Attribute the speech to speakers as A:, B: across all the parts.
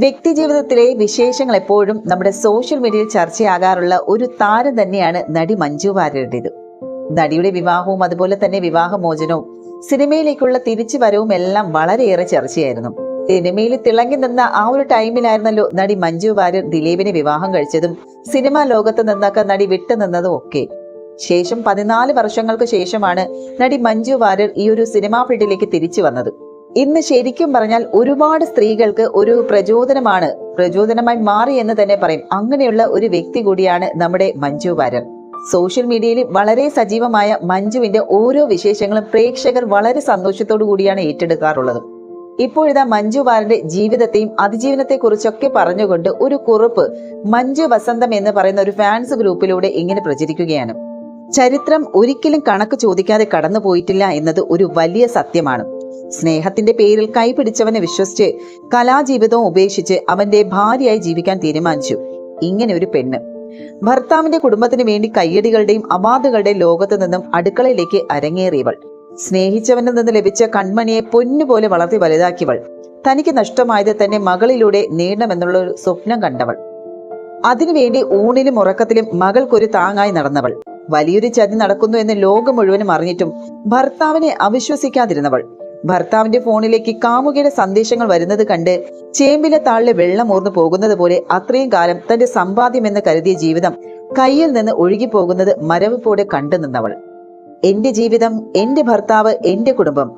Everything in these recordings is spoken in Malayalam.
A: വ്യക്തി ജീവിതത്തിലെ വിശേഷങ്ങൾ എപ്പോഴും നമ്മുടെ സോഷ്യൽ മീഡിയയിൽ ചർച്ചയാകാറുള്ള ഒരു താരം തന്നെയാണ് നടി മഞ്ജു വാര്യരുടേത്. നടിയുടെ വിവാഹവും അതുപോലെ തന്നെ വിവാഹമോചനവും സിനിമയിലേക്കുള്ള തിരിച്ചുവരവും എല്ലാം വളരെയേറെ ചർച്ചയായിരുന്നു. സിനിമയിൽ തിളങ്ങി നിന്ന ആ ഒരു ടൈമിലായിരുന്നല്ലോ നടി മഞ്ജു വാര്യർ ദിലീപിനെ വിവാഹം കഴിച്ചതും സിനിമാ ലോകത്ത് നിന്നൊക്കെ നടി വിട്ടുനിന്നതും ഒക്കെ. ശേഷം 14 വർഷങ്ങൾക്ക് ശേഷമാണ് നടി മഞ്ജു വാര്യർ ഈ ഒരു സിനിമാ ഫീൽഡിലേക്ക് തിരിച്ചു വന്നത്. ഇന്ന് ശരിക്കും പറഞ്ഞാൽ ഒരുപാട് സ്ത്രീകൾക്ക് ഒരു പ്രചോദനമായി മാറി എന്ന് തന്നെ പറയും. അങ്ങനെയുള്ള ഒരു വ്യക്തി കൂടിയാണ് നമ്മുടെ മഞ്ജു വാര്യർ. സോഷ്യൽ മീഡിയയിൽ വളരെ സജീവമായ മഞ്ജുവിന്റെ ഓരോ വിശേഷങ്ങളും പ്രേക്ഷകർ വളരെ സന്തോഷത്തോടു കൂടിയാണ് ഏറ്റെടുക്കാറുള്ളത്. ഇപ്പോഴിതാ മഞ്ജു വാര്യരുടെ ജീവിതത്തെയും അതിജീവനത്തെ കുറിച്ചൊക്കെ പറഞ്ഞുകൊണ്ട് ഒരു കുറിപ്പ് മഞ്ജു വസന്തം എന്ന് പറയുന്ന ഒരു ഫാൻസ് ഗ്രൂപ്പിലൂടെ ഇങ്ങനെ പ്രചരിക്കുകയാണ്. ചരിത്രം ഒരിക്കലും കണക്ക് ചോദിക്കാതെ കടന്നു പോയിട്ടില്ല എന്നത് ഒരു വലിയ സത്യമാണ്. സ്നേഹത്തിന്റെ പേരിൽ കൈപിടിച്ചവനെ വിശ്വസിച്ച് കലാജീവിതവും ഉപേക്ഷിച്ച് അവന്റെ ഭാര്യയായി ജീവിക്കാൻ തീരുമാനിച്ചു ഇങ്ങനെ ഒരു പെണ്ണ്. ഭർത്താവിന്റെ കുടുംബത്തിന് വേണ്ടി കയ്യടികളുടെയും അവാർഡുകളുടെയും ലോകത്ത് നിന്നും അടുക്കളയിലേക്ക് അരങ്ങേറിയവൾ. സ്നേഹിച്ചവനിൽ നിന്ന് ലഭിച്ച കൺമണിയെ പൊന്നുപോലെ വളർത്തി വലുതാക്കിയവൾ. തനിക്ക് നഷ്ടമായത് തന്നെ മകളിലൂടെ നേടണമെന്നുള്ള ഒരു സ്വപ്നം കണ്ടവൾ. അതിനുവേണ്ടി ഊണിലും ഉറക്കത്തിലും മകൾക്കൊരു താങ്ങായി നടന്നവൾ. വലിയൊരു ചതി നടക്കുന്നു എന്ന് ലോകം മുഴുവനും അറിഞ്ഞിട്ടും ഭർത്താവിനെ അവിശ്വസിക്കാതിരുന്നവൾ. ഭർത്താവിന്റെ ഫോണിലേക്ക് കാമുകിയുടെ സന്ദേശങ്ങൾ വരുന്നത് കണ്ട് ചേമ്പിലെ താളിലെ വെള്ളമൂർന്നു പോകുന്നത് പോലെ അത്രയും കാലം തന്റെ സമ്പാദ്യം എന്ന് കരുതിയ ജീവിതം കയ്യിൽ നിന്ന് ഒഴുകിപ്പോകുന്നത് മരവിപ്പോടെ കണ്ടു നിന്നവൾ. എന്റെ ജീവിതം, എന്റെ ഭർത്താവ്, എന്റെ കുടുംബം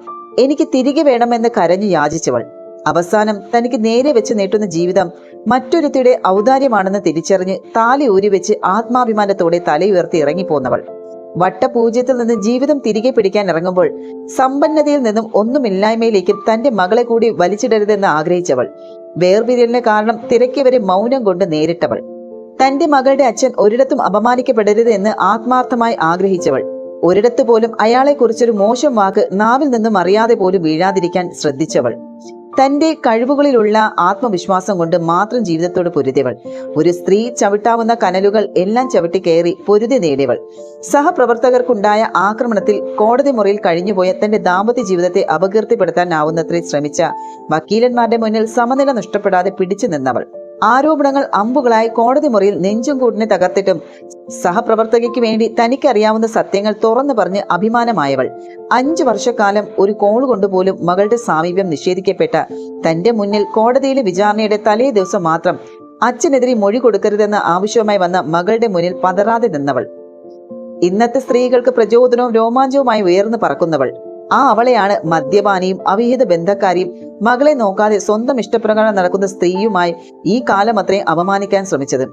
A: എനിക്ക് തിരികെ വേണമെന്ന് കരഞ്ഞു യാചിച്ചവൾ. അവസാനം തനിക്ക് നേരെ വെച്ച് നീട്ടുന്ന ജീവിതം മറ്റൊരുത്തിയുടെ ഔദാര്യമാണെന്ന് തിരിച്ചറിഞ്ഞ് താലി ഊരിവെച്ച് ആത്മാഭിമാനത്തോടെ തലയുയർത്തി ഇറങ്ങിപ്പോന്നവൾ. വട്ടപൂജ്യത്തിൽ നിന്ന് ജീവിതം തിരികെ പിടിക്കാൻ ഇറങ്ങുമ്പോൾ സമ്പന്നതയിൽ നിന്നും ഒന്നുമില്ലായ്മയിലേക്കും തന്റെ മകളെ കൂടി വലിച്ചിടരുതെന്ന് ആഗ്രഹിച്ചവൾ. വേർപിരിയലിന് കാരണം തിരക്കിയവരെ മൗനം കൊണ്ട് നേരിട്ടവൾ. തന്റെ മകളുടെ അച്ഛൻ ഒരിടത്തും അപമാനിക്കപ്പെടരുത് എന്ന് ആത്മാർത്ഥമായി ആഗ്രഹിച്ചവൾ. ഒരിടത്ത് പോലും അയാളെ കുറിച്ചൊരു മോശം വാക്ക് നാവിൽ നിന്നും അറിയാതെ പോലും വീഴാതിരിക്കാൻ ശ്രദ്ധിച്ചവൾ. തന്റെ കഴിവുകളിലുള്ള ആത്മവിശ്വാസം കൊണ്ട് മാത്രം ജീവിതത്തോട് പൊരുതിയവൾ. ഒരു സ്ത്രീ ചവിട്ടാവുന്ന കനലുകൾ എല്ലാം ചവിട്ടി കയറി പൊരുതി നേടിയവൾ. സഹപ്രവർത്തകർക്കുണ്ടായ ആക്രമണത്തിൽ കോടതി മുറിയിൽ കഴിഞ്ഞുപോയ തന്റെ ദാമ്പത്യ ജീവിതത്തെ അപകീർത്തിപ്പെടുത്താനാവുന്നത്രയും ശ്രമിച്ച വക്കീലന്മാരുടെ മുന്നിൽ സമനില നഷ്ടപ്പെടാതെ പിടിച്ചു നിന്നവൾ. ആരോപണങ്ങൾ അമ്പുകളായി കോടതി മുറിയിൽ നെഞ്ചും കൂടിനെ തകർത്തിട്ടും സഹപ്രവർത്തകയ്ക്ക് വേണ്ടി തനിക്കറിയാവുന്ന സത്യങ്ങൾ തുറന്നു പറഞ്ഞ് അഭിമാനമായവൾ. 5 വർഷക്കാലം ഒരു കോൾ കൊണ്ടുപോലും മകളുടെ സാമീപ്യം നിഷേധിക്കപ്പെട്ട തന്റെ മുന്നിൽ കോടതിയിലെ വിചാരണയുടെ തലേ ദിവസം മാത്രം അച്ഛനെതിരെ മൊഴി കൊടുക്കരുതെന്ന ആവശ്യവുമായി വന്ന മകളുടെ മുന്നിൽ പതറാതെ നിന്നവൾ. ഇന്നത്തെ സ്ത്രീകൾക്ക് പ്രചോദനവും രോമാഞ്ചവുമായി ഉയർന്നു പറക്കുന്നവൾ. ആ അവളെയാണ് മദ്യപാനിയും അവിഹിത ബന്ധക്കാരിയും മകളെ നോക്കാതെ സ്വന്തം ഇഷ്ടപ്രകാരം നടക്കുന്ന സ്ത്രീയുമായി ഈ കാലം അത്രയും അപമാനിക്കാൻ ശ്രമിച്ചത്.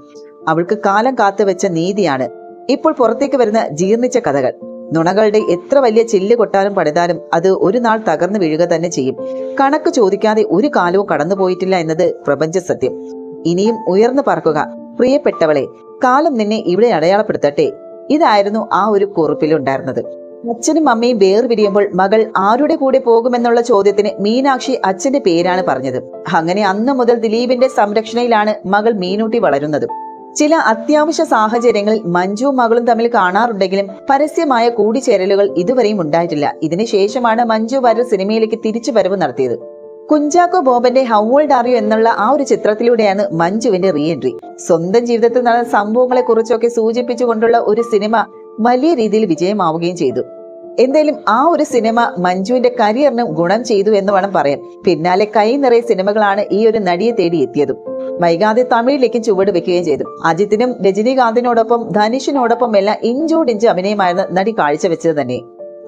A: അവൾക്ക് കാലം കാത്തുവെച്ച നീതിയാണ് ഇപ്പോൾ പുറത്തേക്ക് വരുന്ന ജീർണിച്ച കഥകൾ. നുണകളുടെ എത്ര വലിയ ചില്ല് കൊട്ടാലും പണിതാലും അത് ഒരു നാൾ തകർന്നു വീഴുക തന്നെ ചെയ്യും. കണക്ക് ചോദിക്കാതെ ഒരു കാലവും കടന്നുപോയിട്ടില്ല എന്നത് പ്രപഞ്ച സത്യം. ഇനിയും ഉയർന്നു പറക്കുക പ്രിയപ്പെട്ടവളെ, കാലം നിന്നെ ഇവിടെ അടയാളപ്പെടുത്തട്ടെ. ഇതായിരുന്നു ആ ഒരു കുറിപ്പിലുണ്ടായിരുന്നത്. അച്ഛനും അമ്മയും വേർപിരിയുമ്പോൾ മകൾ ആരുടെ കൂടെ പോകുമെന്നുള്ള ചോദ്യത്തിന് മീനാക്ഷി അച്ഛന്റെ പേരാണ് പറഞ്ഞത്. അങ്ങനെ അന്ന് മുതൽ ദിലീപിന്റെ സംരക്ഷണയിലാണ് മകൾ മീനൂട്ടി വളരുന്നത്. ചില അത്യാവശ്യ സാഹചര്യങ്ങളിൽ മഞ്ജുവും മകളും തമ്മിൽ കാണാറുണ്ടെങ്കിലും പരസ്യമായ കൂടിച്ചേരലുകൾ ഇതുവരെയും ഉണ്ടായിട്ടില്ല. ഇതിനുശേഷമാണ് മഞ്ജു വാര്യർ സിനിമയിലേക്ക് തിരിച്ചു വരവ് നടത്തിയത്. കുഞ്ചാക്കോ ബോബന്റെ ഹൗ ഓൾഡ് ആർ യു എന്നുള്ള ആ ഒരു ചിത്രത്തിലൂടെയാണ് മഞ്ജുവിന്റെ റീ എൻട്രി. സ്വന്തം ജീവിതത്തിൽ നടന്ന സംഭവങ്ങളെ കുറിച്ചൊക്കെ സൂചിപ്പിച്ചുകൊണ്ടുള്ള ഒരു സിനിമ വലിയ രീതിയിൽ വിജയമാവുകയും ചെയ്തു. എന്തായാലും ആ ഒരു സിനിമ മഞ്ജുവിന്റെ കരിയറിന് ഗുണം ചെയ്തു എന്ന് വേണം പറയാൻ. പിന്നാലെ കൈ നിറയെ സിനിമകളാണ് ഈ ഒരു നടിയെ തേടി എത്തിയതും. വൈകാതെ തമിഴിലേക്കും ചുവട് വെക്കുകയും ചെയ്തു. അജിത്തിനും രജനീകാന്തിനോടൊപ്പം ധനുഷിനോടൊപ്പം എല്ലാം ഇഞ്ചോടിഞ്ച് അഭിനയമായിരുന്നു നടി കാഴ്ചവെച്ചത് തന്നെ.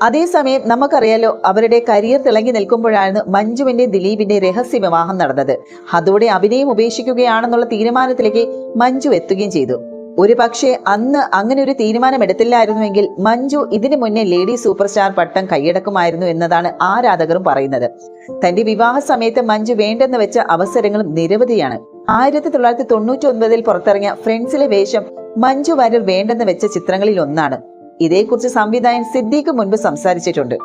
A: അതേസമയം നമുക്കറിയാലോ, അവരുടെ കരിയർ തിളങ്ങി നിൽക്കുമ്പോഴായിരുന്നു മഞ്ജുവിന്റെ ദിലീപിന്റെ രഹസ്യ വിവാഹം നടന്നത്. അതോടെ അഭിനയം ഉപേക്ഷിക്കുകയാണെന്നുള്ള തീരുമാനത്തിലേക്ക് മഞ്ജു എത്തുകയും ചെയ്തു. ഒരു പക്ഷേ അന്ന് അങ്ങനെ ഒരു തീരുമാനം എടുത്തില്ലായിരുന്നുവെങ്കിൽ മഞ്ജു ഇതിനു മുന്നേ ലേഡി സൂപ്പർ സ്റ്റാർ പട്ടം കൈയടക്കുമായിരുന്നു എന്നതാണ് ആരാധകരും പറയുന്നത്. തന്റെ വിവാഹ സമയത്ത് മഞ്ജു വേണ്ടെന്ന് വെച്ച അവസരങ്ങളും നിരവധിയാണ്. 1999 പുറത്തിറങ്ങിയ ഫ്രണ്ട്സിലെ വേഷം മഞ്ജു വാര്യർ വേണ്ടെന്ന് വെച്ച ചിത്രങ്ങളിൽ ഒന്നാണ്. ഇതേക്കുറിച്ച് സംവിധായകൻ സിദ്ദീഖ് മുൻപ് സംസാരിച്ചിട്ടുണ്ട്.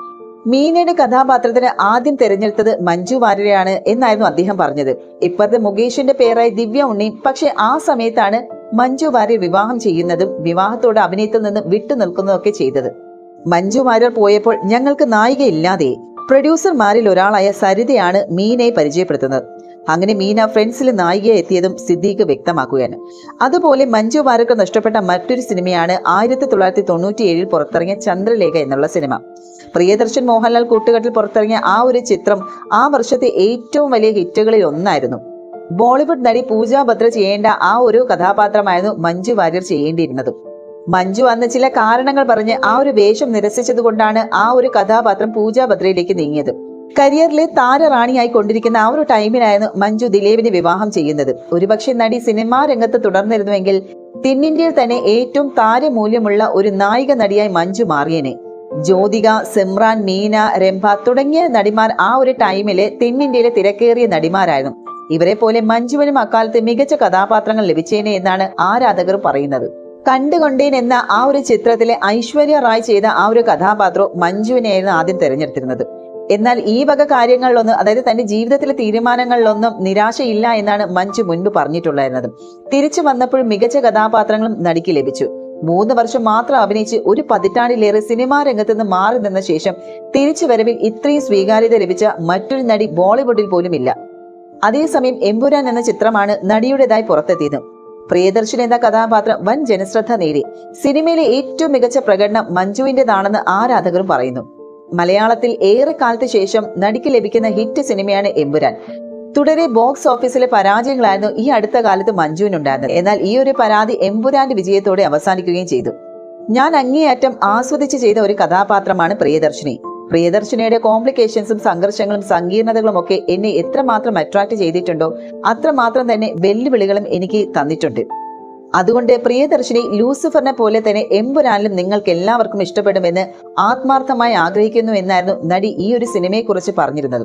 A: മീനയുടെ കഥാപാത്രത്തിന് ആദ്യം തിരഞ്ഞെടുത്തത് മഞ്ജു വാര്യരെയാണ് എന്നായിരുന്നു അദ്ദേഹം പറഞ്ഞത്. ഇപ്പോഴത്തെ മുകേഷിന്റെ പേരായി ദിവ്യ ഉണ്ണിയും. പക്ഷെ ആ സമയത്താണ് മഞ്ജു വാര്യർ വിവാഹം ചെയ്യുന്നതും വിവാഹത്തോടെ അഭിനയത്തിൽ നിന്ന് വിട്ടു നിൽക്കുന്നതൊക്കെ ചെയ്തത്. മഞ്ജു വാര്യർ പോയപ്പോൾ ഞങ്ങൾക്ക് നായികയില്ലാതെ പ്രൊഡ്യൂസർമാരിൽ ഒരാളായ സരിതയാണ് മീനയെ പരിചയപ്പെടുത്തുന്നത്. അങ്ങനെ മീന ഫ്രണ്ട്സിൽ നായികയായി എത്തിയതും സിദ്ദീഖ് വ്യക്തമാക്കുകയാണ്. അതുപോലെ മഞ്ജു വാര്യർക്ക് നഷ്ടപ്പെട്ട മറ്റൊരു സിനിമയാണ് 1997 പുറത്തിറങ്ങിയ ചന്ദ്രലേഖ എന്നുള്ള സിനിമ. പ്രിയദർശൻ മോഹൻലാൽ കൂട്ടുകെട്ടിൽ പുറത്തിറങ്ങിയ ആ ഒരു ചിത്രം ആ വർഷത്തെ ഏറ്റവും വലിയ ഹിറ്റുകളിൽ ഒന്നായിരുന്നു. ബോളിവുഡ് നടി പൂജ ബത്ര ചെയ്യേണ്ട ആ ഒരു കഥാപാത്രമായിരുന്നു മഞ്ജു വാര്യർ ചെയ്യേണ്ടിയിരുന്നതും. മഞ്ജു അന്ന് ചില കാരണങ്ങൾ പറഞ്ഞ് ആ ഒരു വേഷം നിരസിച്ചതുകൊണ്ടാണ് ആ ഒരു കഥാപാത്രം പൂജ ബത്രയിലേക്ക് നീങ്ങിയത്. കരിയറിലെ താരറാണിയായി കൊണ്ടിരിക്കുന്ന ആ ഒരു ടൈമിലായിരുന്നു മഞ്ജു ദിലീപിനെ വിവാഹം ചെയ്യുന്നത്. ഒരുപക്ഷെ നടി സിനിമാ രംഗത്ത് തുടർന്നിരുന്നുവെങ്കിൽ തെന്നിന്ത്യയിൽ തന്നെ ഏറ്റവും താരമൂല്യമുള്ള ഒരു നായിക നടിയായി മഞ്ജു മാറിയേനെ. ജ്യോതിക, സിമ്രാൻ, മീന, രംഭ തുടങ്ങിയ നടിമാർ ആ ഒരു ടൈമിലെ തെന്നിന്ത്യയിലെ തിരക്കേറിയ നടിമാരായിരുന്നു. ഇവരെ പോലെ മഞ്ജുവിനും അക്കാലത്ത് മികച്ച കഥാപാത്രങ്ങൾ ലഭിച്ചേനെ എന്നാണ് ആരാധകർ പറയുന്നത്. കണ്ടുകൊണ്ടേൻ എന്ന ആ ഒരു ചിത്രത്തിലെ ഐശ്വര്യ റായ് ചെയ്ത ആ ഒരു കഥാപാത്രം മഞ്ജുവിനെയായിരുന്നു ആദ്യം തെരഞ്ഞെടുത്തിരുന്നത്. എന്നാൽ ഈ വക കാര്യങ്ങളിലൊന്നും, അതായത് തന്റെ ജീവിതത്തിലെ തീരുമാനങ്ങളിലൊന്നും നിരാശയില്ല എന്നാണ് മഞ്ജു മുൻപ് പറഞ്ഞിട്ടുണ്ടായിരുന്നത്. തിരിച്ചു വന്നപ്പോഴും മികച്ച കഥാപാത്രങ്ങളും നടിക്ക് ലഭിച്ചു. 3 വർഷം മാത്രം അഭിനയിച്ച് ഒരു പതിറ്റാണ്ടിലേറെ സിനിമാ രംഗത്ത് നിന്ന് മാറി നിന്ന ശേഷം തിരിച്ചു വരവിൽ ഇത്രയും സ്വീകാര്യത ലഭിച്ച മറ്റൊരു നടി ബോളിവുഡിൽ പോലും ഇല്ല. അതേസമയം എമ്പുരാൻ എന്ന ചിത്രമാണ് നടിയുടേതായി പുറത്തെത്തിയത്. പ്രിയദർശൻ എന്ന കഥാപാത്രം വൻ ജനശ്രദ്ധ നേടി. സിനിമയിലെ ഏറ്റവും മികച്ച പ്രകടനം മഞ്ജുവിന്റേതാണെന്ന് ആരാധകരും പറയുന്നു. മലയാളത്തിൽ ഏറെ കാലത്ത് ശേഷം നടിക്ക് ലഭിക്കുന്ന ഹിറ്റ് സിനിമയാണ് എമ്പുരാൻ. തുടരെ ബോക്സ് ഓഫീസിലെ പരാജയങ്ങളായിരുന്നു ഈ അടുത്ത കാലത്ത് മഞ്ജുവിനുണ്ടായിരുന്നത്. എന്നാൽ ഈ ഒരു പരാതി എമ്പുരാന്റെ വിജയത്തോടെ അവസാനിക്കുകയും ചെയ്തു. ഞാൻ അങ്ങേയറ്റം ആസ്വദിച്ച് ചെയ്ത ഒരു കഥാപാത്രമാണ് പ്രിയദർശിനി. പ്രിയദർശിനിയുടെ കോംപ്ലിക്കേഷൻസും സംഘർഷങ്ങളും സങ്കീർണതകളും ഒക്കെ എന്നെ എത്രമാത്രം അട്രാക്ട് ചെയ്തിട്ടുണ്ടോ അത്രമാത്രം തന്നെ വെല്ലുവിളികളും എനിക്ക് തന്നിട്ടുണ്ട്. അതുകൊണ്ട് പ്രിയദർശിനി ലൂസിഫറിനെ പോലെ തന്നെ എമ്പുരാനിലും നിങ്ങൾക്ക് എല്ലാവർക്കും ഇഷ്ടപ്പെടുമെന്ന് ആത്മാർത്ഥമായി ആഗ്രഹിക്കുന്നു എന്നായിരുന്നു നടി ഈ ഒരു സിനിമയെ കുറിച്ച് പറഞ്ഞിരുന്നത്.